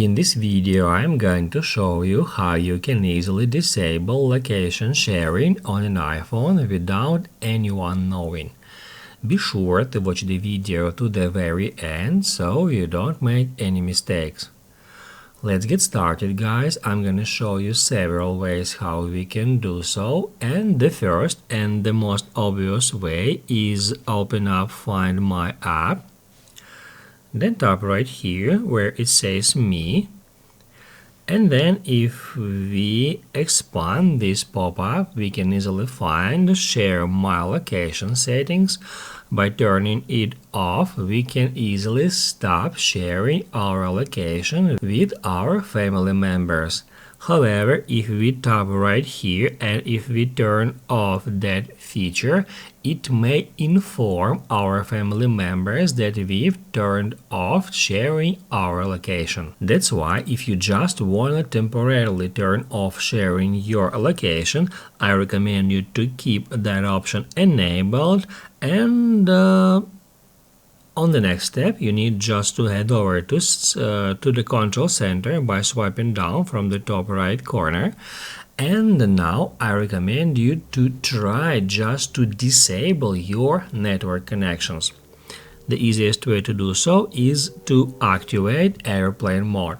In this video, I'm going to show you how you can easily disable location sharing on an iPhone without anyone knowing. Be sure to watch the video to the very end so you don't make any mistakes. Let's get started, guys. I'm gonna show you several ways how we can do so, and the first and the most obvious way is open up Find My app. Then tap right here where it says Me, and then if we expand this pop-up, we can easily find Share My Location settings. By turning it off, we can easily stop sharing our location with our family members. However, if we tap right here and if we turn off that feature, it may inform our family members that we've turned off sharing our location. That's why if you just want to temporarily turn off sharing your location, I recommend you to keep that option enabled, and on the next step, you need just to head over to the control center by swiping down from the top right corner. And now I recommend you to try just to disable your network connections. The easiest way to do so is to activate airplane mode.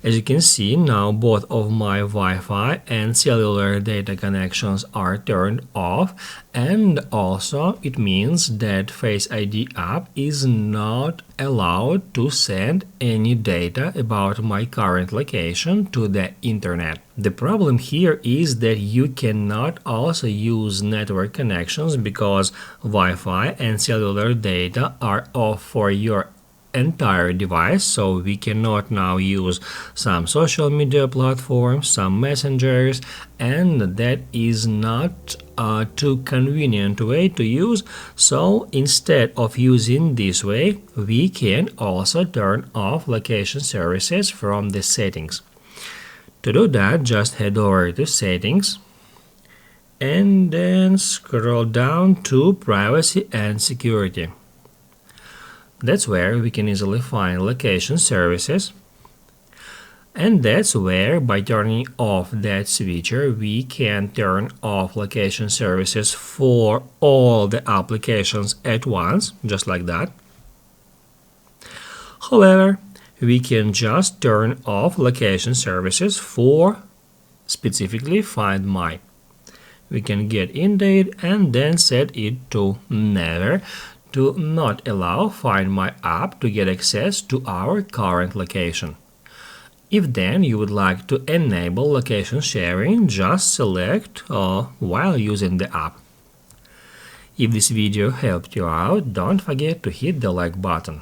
As you can see, now both of my Wi-Fi and cellular data connections are turned off, and also it means that Face ID app is not allowed to send any data about my current location to the internet. The problem here is that you cannot also use network connections because Wi-Fi and cellular data are off for your entire device, so we cannot now use some social media platforms, some messengers, and that is not a too convenient way to use. So instead of using this way, we can also turn off location services from the settings. To do that, just head over to settings and then scroll down to privacy and security. That's where we can easily find location services, and that's where by turning off that switcher we can turn off location services for all the applications at once, just like that. However, we can just turn off location services for specifically Find My. We can get into it and then set it to never, to not allow Find My app to get access to our current location. If then you would like to enable location sharing, just select while using the app. If this video helped you out, don't forget to hit the like button.